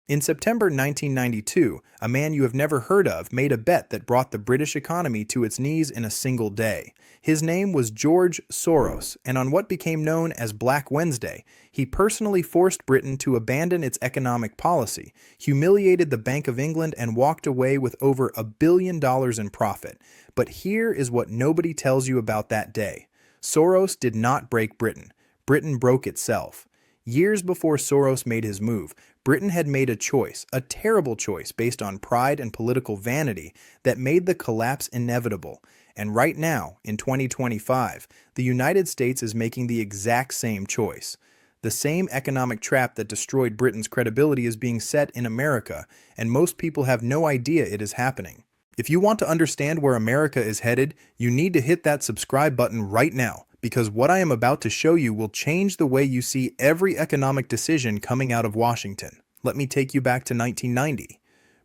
In September 1992, a man you have never heard of made a bet that brought the British economy to its knees in a single day. His name was George Soros, and on what became known as Black Wednesday, he personally forced Britain to abandon its economic policy, humiliated the Bank of England, and walked away with over $1 billion in profit. But here is what nobody tells you about that day. Soros did not break Britain. Britain broke itself. Years before Soros made his move, Britain had made a choice, a terrible choice based on pride and political vanity that made the collapse inevitable. And right now, in 2025, the United States is making the exact same choice. The same economic trap that destroyed Britain's credibility is being set in America, and most people have no idea it is happening. If you want to understand where America is headed, you need to hit that subscribe button right now, because what I am about to show you will change the way you see every economic decision coming out of Washington. Let me take you back to 1990.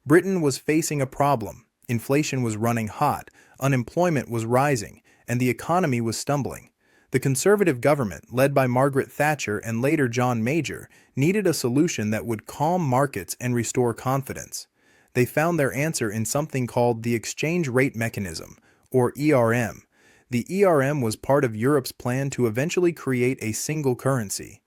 Britain was facing a problem. Inflation was running hot, unemployment was rising, and the economy was stumbling. The Conservative government, led by Margaret Thatcher and later John Major, needed a solution that would calm markets and restore confidence. They found their answer in something called the Exchange Rate Mechanism, or ERM. The ERM was part of Europe's plan to eventually create a single currency.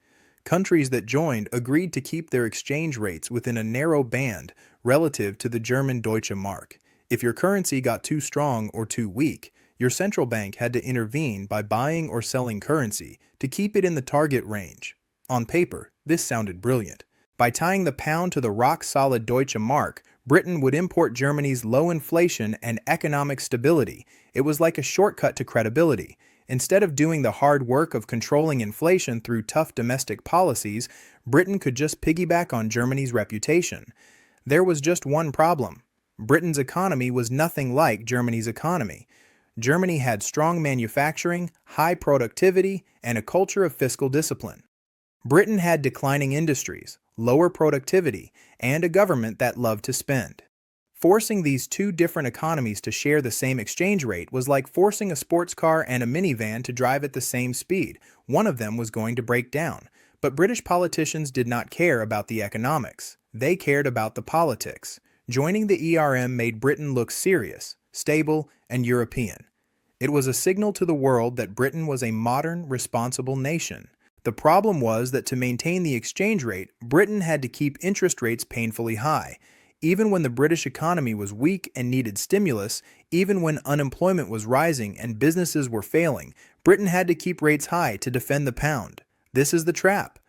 Countries that joined agreed to keep their exchange rates within a narrow band relative to the German Deutsche Mark. If your currency got too strong or too weak, your central bank had to intervene by buying or selling currency to keep it in the target range. On paper, this sounded brilliant. By tying the pound to the rock-solid Deutsche Mark, Britain would import Germany's low inflation and economic stability. It was like a shortcut to credibility. Instead of doing the hard work of controlling inflation through tough domestic policies, Britain could just piggyback on Germany's reputation. There was just one problem. Britain's economy was nothing like Germany's economy. Germany had strong manufacturing, high productivity, and a culture of fiscal discipline. Britain had declining industries, lower productivity, and a government that loved to spend. Forcing these two different economies to share the same exchange rate was like forcing a sports car and a minivan to drive at the same speed. One of them was going to break down. But British politicians did not care about the economics. They cared about the politics. Joining the ERM made Britain look serious, stable, and European. It was a signal to the world that Britain was a modern, responsible nation. The problem was that to maintain the exchange rate, Britain had to keep interest rates painfully high. Even when the British economy was weak and needed stimulus, even when unemployment was rising and businesses were failing, Britain had to keep rates high to defend the pound. This is the trap.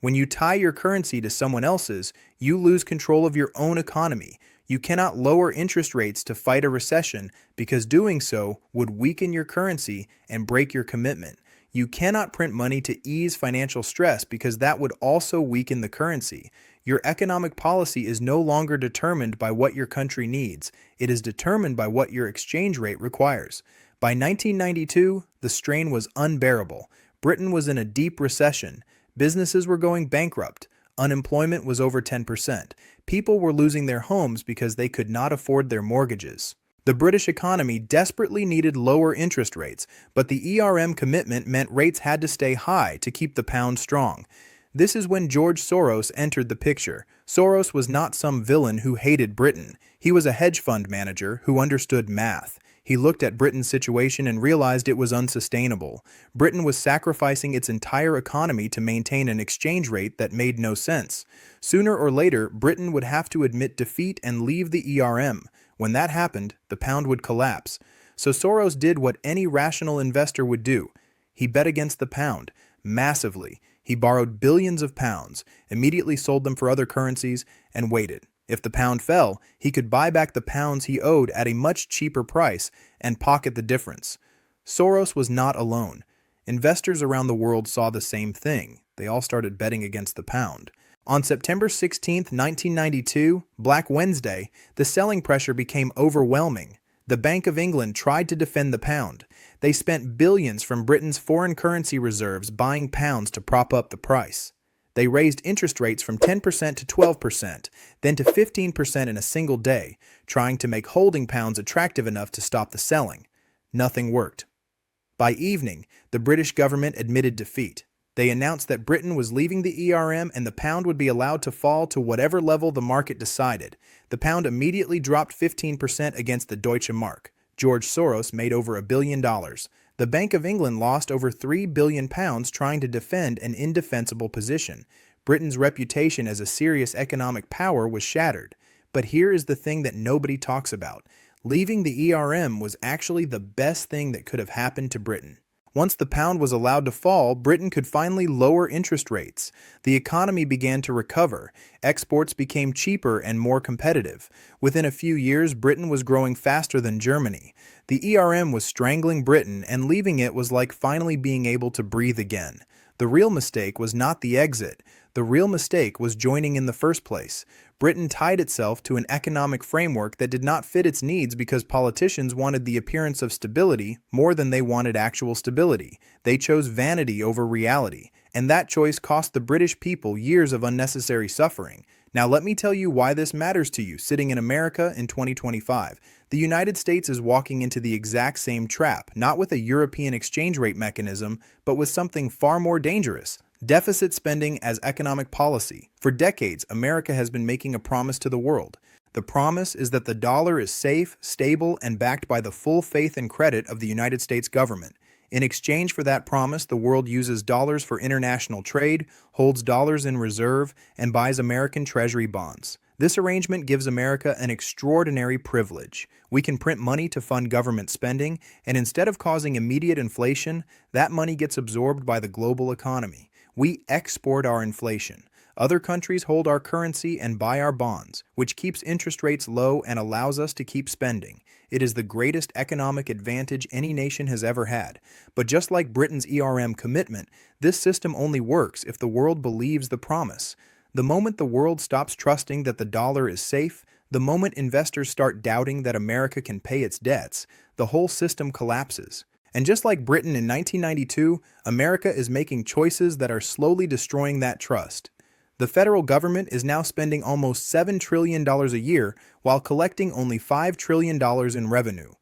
When you tie your currency to someone else's, you lose control of your own economy. You cannot lower interest rates to fight a recession because doing so would weaken your currency and break your commitment. You cannot print money to ease financial stress because that would also weaken the currency. Your economic policy is no longer determined by what your country needs. It is determined by what your exchange rate requires. By 1992, the strain was unbearable. Britain was in a deep recession. Businesses were going bankrupt. Unemployment was over 10%. People were losing their homes because they could not afford their mortgages. The British economy desperately needed lower interest rates, but the ERM commitment meant rates had to stay high to keep the pound strong. This is when George Soros entered the picture. Soros was not some villain who hated Britain. He was a hedge fund manager who understood math. He looked at Britain's situation and realized it was unsustainable. Britain was sacrificing its entire economy to maintain an exchange rate that made no sense. Sooner or later, Britain would have to admit defeat and leave the ERM. When that happened, the pound would collapse. So Soros did what any rational investor would do. He bet against the pound, massively. He borrowed billions of pounds, immediately sold them for other currencies, and waited. If the pound fell, he could buy back the pounds he owed at a much cheaper price and pocket the difference. Soros was not alone. Investors around the world saw the same thing. They all started betting against the pound. On September 16, 1992, Black Wednesday, the selling pressure became overwhelming. The Bank of England tried to defend the pound. They spent billions from Britain's foreign currency reserves buying pounds to prop up the price. They raised interest rates from 10% to 12%, then to 15% in a single day, trying to make holding pounds attractive enough to stop the selling. Nothing worked. By evening, the British government admitted defeat. They announced that Britain was leaving the ERM and the pound would be allowed to fall to whatever level the market decided. The pound immediately dropped 15% against the Deutsche Mark. George Soros made over $1 billion. The Bank of England lost over £3 billion trying to defend an indefensible position. Britain's reputation as a serious economic power was shattered. But here is the thing that nobody talks about. Leaving the ERM was actually the best thing that could have happened to Britain. Once the pound was allowed to fall, Britain could finally lower interest rates. The economy began to recover. Exports became cheaper and more competitive. Within a few years, Britain was growing faster than Germany. The ERM was strangling Britain, and leaving it was like finally being able to breathe again. The real mistake was not the exit. The real mistake was joining in the first place. Britain tied itself to an economic framework that did not fit its needs because politicians wanted the appearance of stability more than they wanted actual stability. They chose vanity over reality, and that choice cost the British people years of unnecessary suffering. Now let me tell you why this matters to you sitting in America in 2025. The United States is walking into the exact same trap, not with a European exchange rate mechanism, but with something far more dangerous. Deficit spending as economic policy. For decades, America has been making a promise to the world. The promise is that the dollar is safe, stable, and backed by the full faith and credit of the United States government. In exchange for that promise, the world uses dollars for international trade, holds dollars in reserve, and buys American Treasury bonds. This arrangement gives America an extraordinary privilege. We can print money to fund government spending, and instead of causing immediate inflation, that money gets absorbed by the global economy. We export our inflation. Other countries hold our currency and buy our bonds, which keeps interest rates low and allows us to keep spending. It is the greatest economic advantage any nation has ever had. But just like Britain's ERM commitment, this system only works if the world believes the promise. The moment the world stops trusting that the dollar is safe, the moment investors start doubting that America can pay its debts, the whole system collapses. And just like Britain in 1992, America is making choices that are slowly destroying that trust. The federal government is now spending almost $7 trillion a year while collecting only $5 trillion in revenue.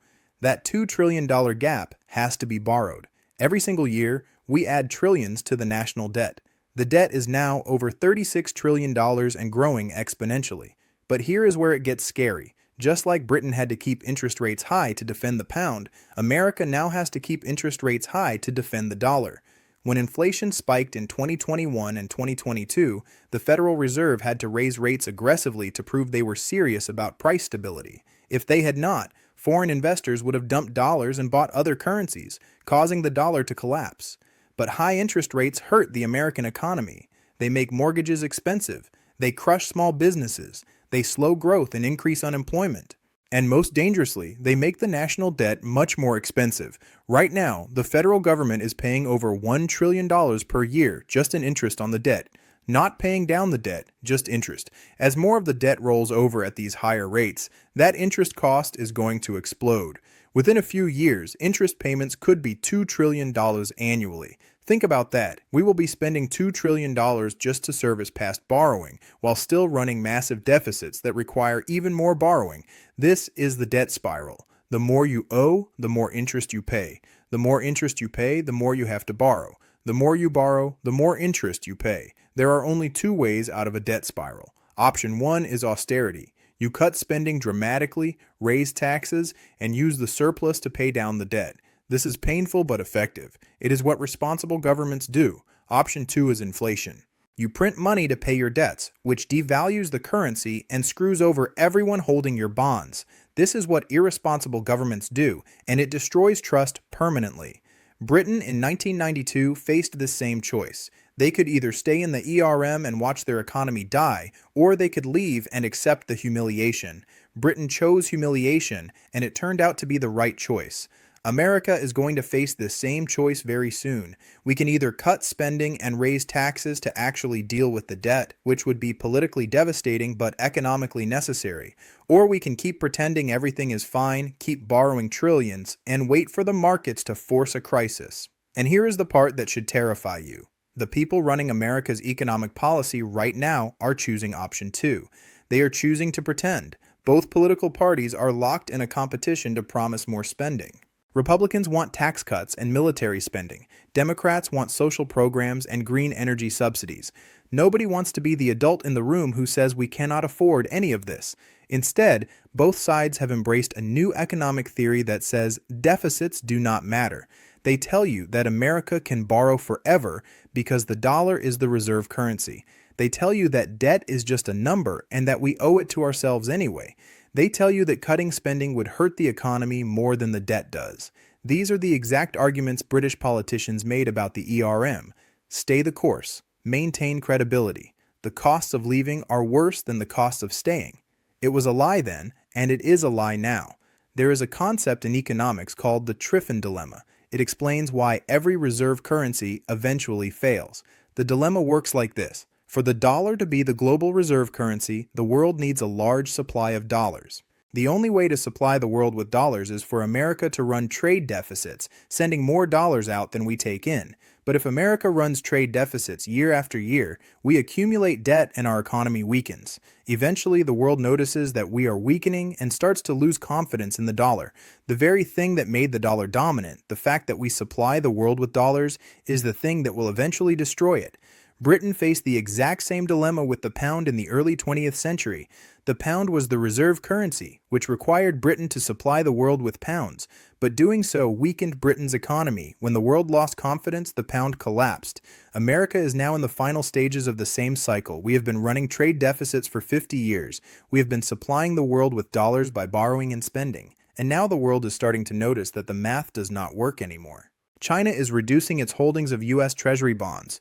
That $2 trillion gap has to be borrowed. Every single year, we add trillions to the national debt. The debt is now over $36 trillion and growing exponentially. But here is where it gets scary. Just like Britain had to keep interest rates high to defend the pound, America now has to keep interest rates high to defend the dollar. When inflation spiked in 2021 and 2022, the Federal Reserve had to raise rates aggressively to prove they were serious about price stability. If they had not, foreign investors would have dumped dollars and bought other currencies, causing the dollar to collapse. But high interest rates hurt the American economy. They make mortgages expensive. They crush small businesses. They slow growth and increase unemployment. And most dangerously, they make the national debt much more expensive. Right now, the federal government is paying over $1 trillion per year just in interest on the debt. Not paying down the debt, just interest. As more of the debt rolls over at these higher rates, that interest cost is going to explode. Within a few years, interest payments could be $2 trillion annually. Think about that. We will be spending $2 trillion just to service past borrowing, while still running massive deficits that require even more borrowing. This is the debt spiral. The more you owe, the more interest you pay. The more interest you pay, the more you have to borrow. The more you borrow, the more interest you pay. There are only two ways out of a debt spiral. Option one is austerity. You cut spending dramatically, raise taxes, and use the surplus to pay down the debt. This is painful but effective. It is what responsible governments do. Option 2 is inflation. You print money to pay your debts, which devalues the currency and screws over everyone holding your bonds. This is what irresponsible governments do, and it destroys trust permanently. Britain in 1992 faced this same choice. They could either stay in the ERM and watch their economy die, or they could leave and accept the humiliation. Britain chose humiliation, and it turned out to be the right choice. America is going to face this same choice very soon. We can either cut spending and raise taxes to actually deal with the debt, which would be politically devastating but economically necessary, or we can keep pretending everything is fine, keep borrowing trillions, and wait for the markets to force a crisis. And here is the part that should terrify you. The people running America's economic policy right now are choosing option 2. They are choosing to pretend. Both political parties are locked in a competition to promise more spending. Republicans want tax cuts and military spending. Democrats want social programs and green energy subsidies. Nobody wants to be the adult in the room who says we cannot afford any of this. Instead, both sides have embraced a new economic theory that says deficits do not matter. They tell you that America can borrow forever because the dollar is the reserve currency. They tell you that debt is just a number and that we owe it to ourselves anyway. They tell you that cutting spending would hurt the economy more than the debt does. These are the exact arguments British politicians made about the ERM. Stay the course. Maintain credibility. The costs of leaving are worse than the costs of staying. It was a lie then, and it is a lie now. There is a concept in economics called the Triffin dilemma. It explains why every reserve currency eventually fails. The dilemma works like this. For the dollar to be the global reserve currency, the world needs a large supply of dollars. The only way to supply the world with dollars is for America to run trade deficits, sending more dollars out than we take in. But if America runs trade deficits year after year, we accumulate debt and our economy weakens. Eventually, the world notices that we are weakening and starts to lose confidence in the dollar. The very thing that made the dollar dominant, the fact that we supply the world with dollars, is the thing that will eventually destroy it. Britain faced the exact same dilemma with the pound in the early 20th century. The pound was the reserve currency, which required Britain to supply the world with pounds, but doing so weakened Britain's economy. When the world lost confidence, the pound collapsed. America is now in the final stages of the same cycle. We have been running trade deficits for 50 years. We have been supplying the world with dollars by borrowing and spending. And now the world is starting to notice that the math does not work anymore. China is reducing its holdings of U.S. Treasury bonds.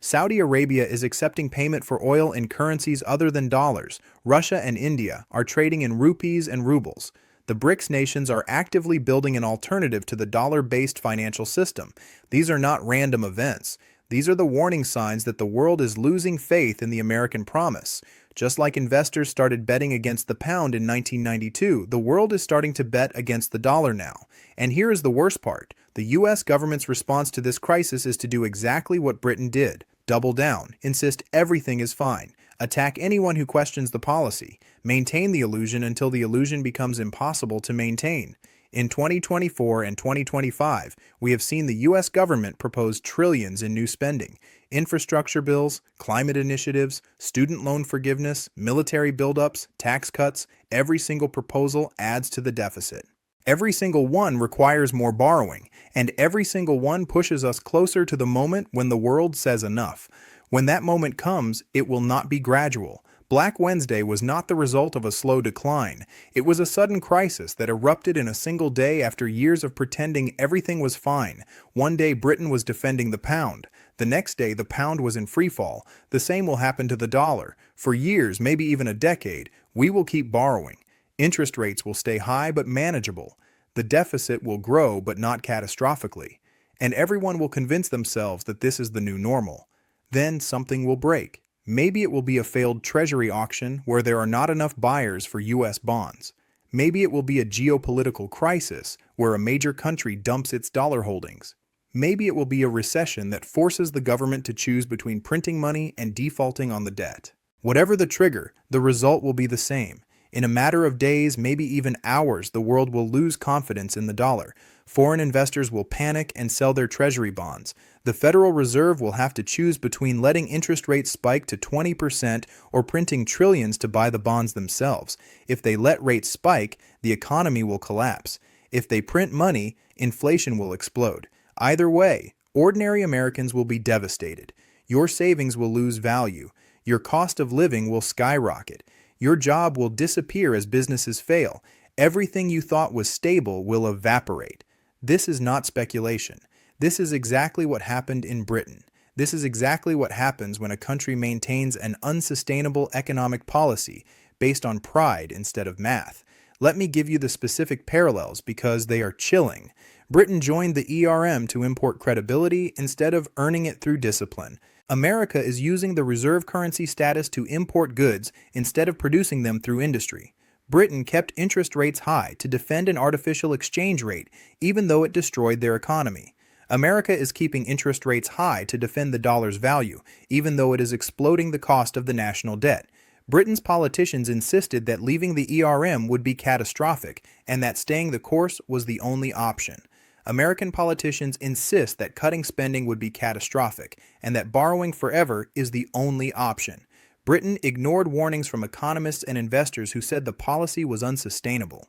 Saudi Arabia is accepting payment for oil in currencies other than dollars. Russia and India are trading in rupees and rubles. The BRICS nations are actively building an alternative to the dollar-based financial system. These are not random events. These are the warning signs that the world is losing faith in the American promise. Just like investors started betting against the pound in 1992, the world is starting to bet against the dollar now. And here is the worst part. The U.S. government's response to this crisis is to do exactly what Britain did. Double down, insist everything is fine, attack anyone who questions the policy, maintain the illusion until the illusion becomes impossible to maintain. In 2024 and 2025, we have seen the U.S. government propose trillions in new spending, infrastructure bills, climate initiatives, student loan forgiveness, military buildups, tax cuts. Every single proposal adds to the deficit. Every single one requires more borrowing, and every single one pushes us closer to the moment when the world says enough. When that moment comes, it will not be gradual. Black Wednesday was not the result of a slow decline. It was a sudden crisis that erupted in a single day after years of pretending everything was fine. One day Britain was defending the pound. The next day the pound was in freefall. The same will happen to the dollar. For years, maybe even a decade, we will keep borrowing. Interest rates will stay high but manageable. The deficit will grow but not catastrophically. And everyone will convince themselves that this is the new normal. Then something will break. Maybe it will be a failed treasury auction where there are not enough buyers for U.S. bonds. Maybe it will be a geopolitical crisis where a major country dumps its dollar holdings. Maybe it will be a recession that forces the government to choose between printing money and defaulting on the debt. Whatever the trigger, the result will be the same. In a matter of days, maybe even hours, the world will lose confidence in the dollar. Foreign investors will panic and sell their treasury bonds. The Federal Reserve will have to choose between letting interest rates spike to 20% or printing trillions to buy the bonds themselves. If they let rates spike, the economy will collapse. If they print money, inflation will explode. Either way, ordinary Americans will be devastated. Your savings will lose value. Your cost of living will skyrocket. Your job will disappear as businesses fail. Everything you thought was stable will evaporate. This is not speculation. This is exactly what happened in Britain. This is exactly what happens when a country maintains an unsustainable economic policy based on pride instead of math. Let me give you the specific parallels because they are chilling. Britain joined the ERM to import credibility instead of earning it through discipline. America is using the reserve currency status to import goods instead of producing them through industry. Britain kept interest rates high to defend an artificial exchange rate, even though it destroyed their economy. America is keeping interest rates high to defend the dollar's value, even though it is exploding the cost of the national debt. Britain's politicians insisted that leaving the ERM would be catastrophic and that staying the course was the only option. American politicians insist that cutting spending would be catastrophic and that borrowing forever is the only option. Britain ignored warnings from economists and investors who said the policy was unsustainable.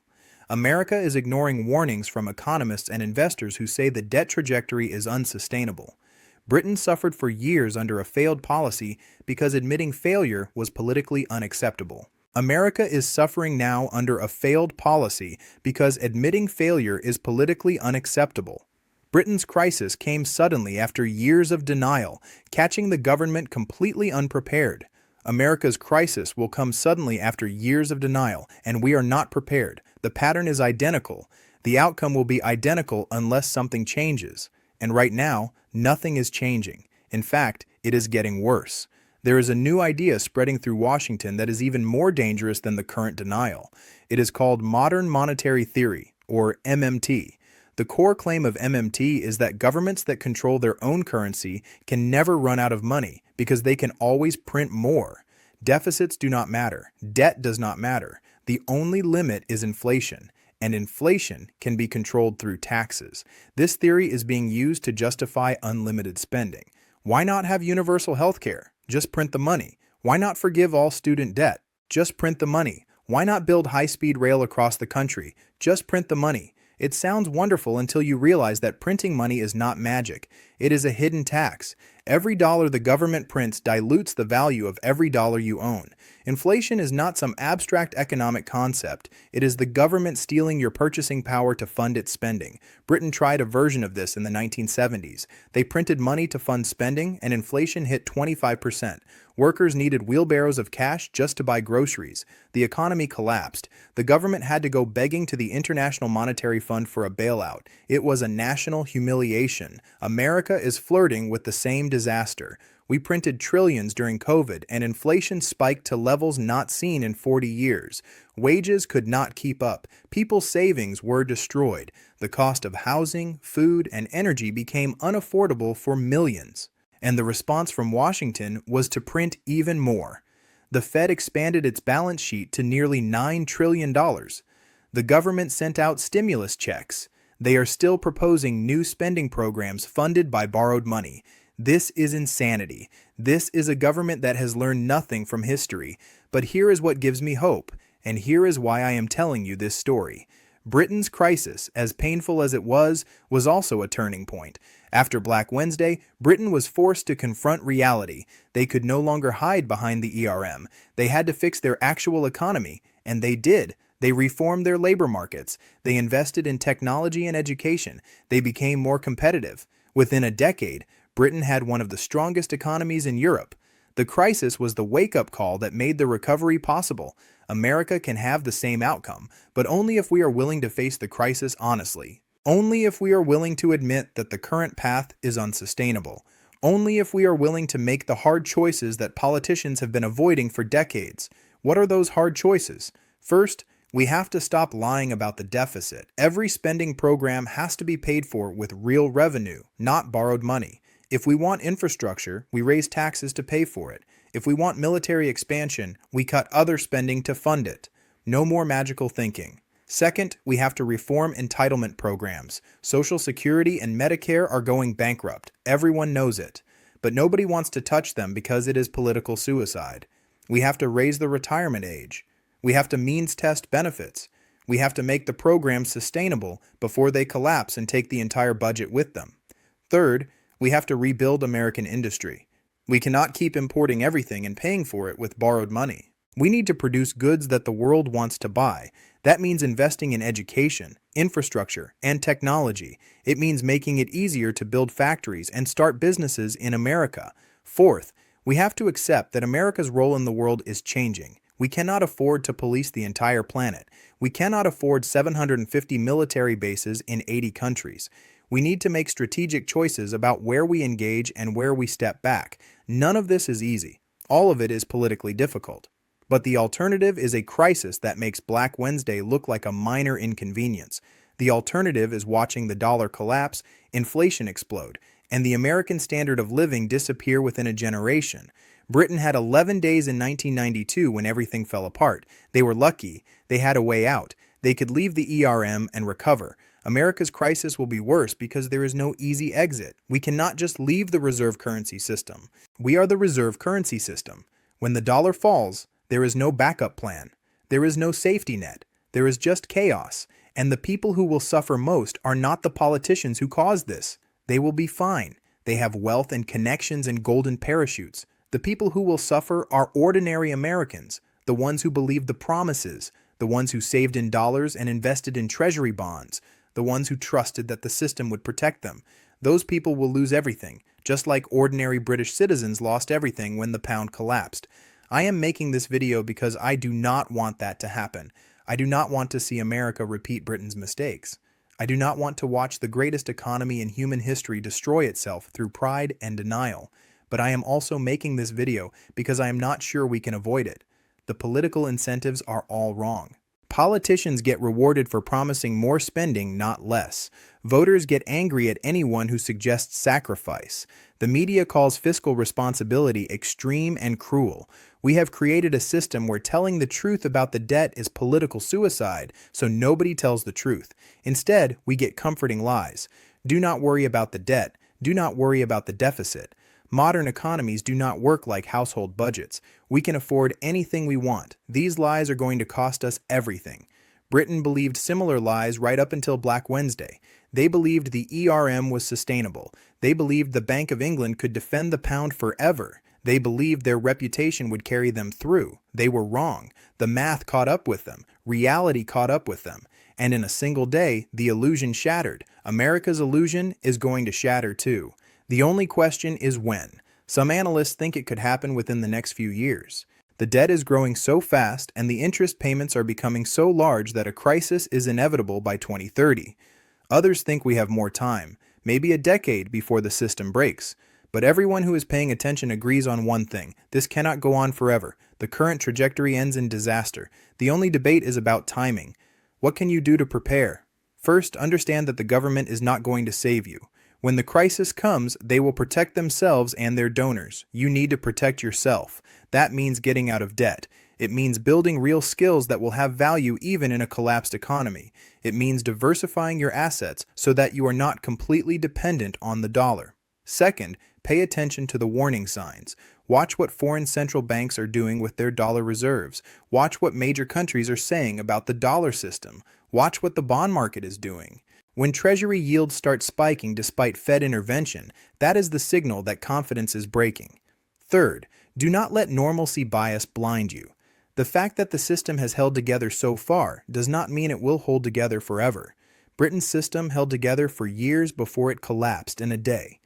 America is ignoring warnings from economists and investors who say the debt trajectory is unsustainable. Britain suffered for years under a failed policy because admitting failure was politically unacceptable. America is suffering now under a failed policy because admitting failure is politically unacceptable. Britain's crisis came suddenly after years of denial, catching the government completely unprepared. America's crisis will come suddenly after years of denial, and we are not prepared. The pattern is identical. The outcome will be identical unless something changes. And right now, nothing is changing. In fact, it is getting worse. There is a new idea spreading through Washington that is even more dangerous than the current denial. It is called Modern Monetary Theory, or MMT. The core claim of MMT is that governments that control their own currency can never run out of money because they can always print more. Deficits do not matter. Debt does not matter. The only limit is inflation, and inflation can be controlled through taxes. This theory is being used to justify unlimited spending. Why not have universal health care? Just print the money. Why not forgive all student debt? Just print the money. Why not build high-speed rail across the country? Just print the money. It sounds wonderful until you realize that printing money is not magic. It is a hidden tax. Every dollar the government prints dilutes the value of every dollar you own. Inflation is not some abstract economic concept. It is the government stealing your purchasing power to fund its spending. Britain tried a version of this in the 1970s. They printed money to fund spending, and inflation hit 25%. Workers needed wheelbarrows of cash just to buy groceries. The economy collapsed. The government had to go begging to the International Monetary Fund for a bailout. It was a national humiliation. America is flirting with the same disaster. We printed trillions during COVID, and inflation spiked to levels not seen in 40 years. Wages could not keep up. People's savings were destroyed. The cost of housing, food, and energy became unaffordable for millions. And the response from Washington was to print even more. The Fed expanded its balance sheet to nearly $9 trillion. The government sent out stimulus checks. They are still proposing new spending programs funded by borrowed money. This is insanity. This is a government that has learned nothing from history. But here is what gives me hope, and here is why I am telling you this story. Britain's crisis, as painful as it was also a turning point. After Black Wednesday, Britain was forced to confront reality. They could no longer hide behind the ERM. They had to fix their actual economy, and they did. They reformed their labor markets. They invested in technology and education. They became more competitive. Within a decade, Britain had one of the strongest economies in Europe. The crisis was the wake-up call that made the recovery possible. America can have the same outcome, but only if we are willing to face the crisis honestly. Only if we are willing to admit that the current path is unsustainable. Only if we are willing to make the hard choices that politicians have been avoiding for decades. What are those hard choices? First, we have to stop lying about the deficit. Every spending program has to be paid for with real revenue, not borrowed money. If we want infrastructure, we raise taxes to pay for it. If we want military expansion, we cut other spending to fund it. No more magical thinking. Second, we have to reform entitlement programs. Social Security and Medicare are going bankrupt. Everyone knows it. But nobody wants to touch them because it is political suicide. We have to raise the retirement age. We have to means test benefits. We have to make the programs sustainable before they collapse and take the entire budget with them. Third, we have to rebuild American industry. We cannot keep importing everything and paying for it with borrowed money. We need to produce goods that the world wants to buy. That means investing in education, infrastructure, and technology. It means making it easier to build factories and start businesses in America. Fourth, we have to accept that America's role in the world is changing. We cannot afford to police the entire planet. We cannot afford 750 military bases in 80 countries. We need to make strategic choices about where we engage and where we step back. None of this is easy. All of it is politically difficult. But the alternative is a crisis that makes Black Wednesday look like a minor inconvenience. The alternative is watching the dollar collapse, inflation explode, and the American standard of living disappear within a generation. Britain had 11 days in 1992 when everything fell apart. They were lucky. They had a way out. They could leave the ERM and recover. America's crisis will be worse because there is no easy exit. We cannot just leave the reserve currency system. We are the reserve currency system. When the dollar falls, there is no backup plan. There is no safety net. There is just chaos. And the people who will suffer most are not the politicians who caused this. They will be fine. They have wealth and connections and golden parachutes. The people who will suffer are ordinary Americans, the ones who believed the promises, the ones who saved in dollars and invested in treasury bonds, the ones who trusted that the system would protect them. Those people will lose everything, just like ordinary British citizens lost everything when the pound collapsed. I am making this video because I do not want that to happen. I do not want to see America repeat Britain's mistakes. I do not want to watch the greatest economy in human history destroy itself through pride and denial. But I am also making this video because I am not sure we can avoid it. The political incentives are all wrong. Politicians get rewarded for promising more spending, not less. Voters get angry at anyone who suggests sacrifice. The media calls fiscal responsibility extreme and cruel. We have created a system where telling the truth about the debt is political suicide, so nobody tells the truth. Instead, we get comforting lies. Do not worry about the debt. Do not worry about the deficit. Modern economies do not work like household budgets. We can afford anything we want. These lies are going to cost us everything. Britain believed similar lies right up until Black Wednesday. They believed the ERM was sustainable. They believed the Bank of England could defend the pound forever. They believed their reputation would carry them through. They were wrong. The math caught up with them. Reality caught up with them. And in a single day, the illusion shattered. America's illusion is going to shatter too. The only question is when. Some analysts think it could happen within the next few years. The debt is growing so fast and the interest payments are becoming so large that a crisis is inevitable by 2030. Others think we have more time, maybe a decade before the system breaks. But everyone who is paying attention agrees on one thing: this cannot go on forever. The current trajectory ends in disaster. The only debate is about timing. What can you do to prepare? First, understand that the government is not going to save you. When the crisis comes, they will protect themselves and their donors. You need to protect yourself. That means getting out of debt. It means building real skills that will have value even in a collapsed economy. It means diversifying your assets so that you are not completely dependent on the dollar. Second, pay attention to the warning signs. Watch what foreign central banks are doing with their dollar reserves. Watch what major countries are saying about the dollar system. Watch what the bond market is doing. When Treasury yields start spiking despite Fed intervention, that is the signal that confidence is breaking. Third, do not let normalcy bias blind you. The fact that the system has held together so far does not mean it will hold together forever. Britain's system held together for years before it collapsed in a day.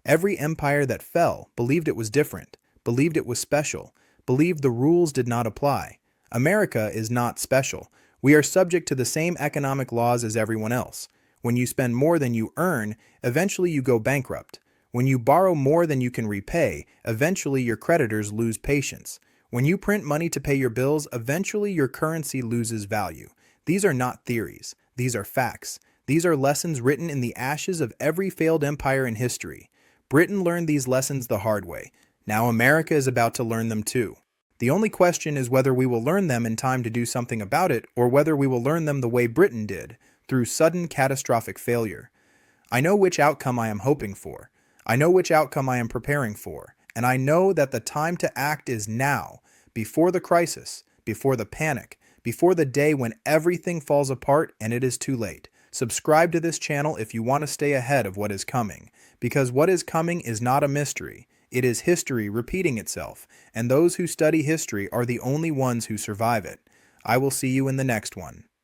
Every empire that fell believed it was different, believed it was special, believed the rules did not apply. America is not special. We are subject to the same economic laws as everyone else. When you spend more than you earn, eventually you go bankrupt. When you borrow more than you can repay, eventually your creditors lose patience. When you print money to pay your bills, eventually your currency loses value. These are not theories. These are facts. These are lessons written in the ashes of every failed empire in history. Britain learned these lessons the hard way. Now America is about to learn them too. The only question is whether we will learn them in time to do something about it, or whether we will learn them the way Britain did, through sudden catastrophic failure. I know which outcome I am hoping for. I know which outcome I am preparing for. And I know that the time to act is now, before the crisis, before the panic, before the day when everything falls apart and it is too late. Subscribe to this channel if you want to stay ahead of what is coming, because what is coming is not a mystery. It is history repeating itself, and those who study history are the only ones who survive it. I will see you in the next one.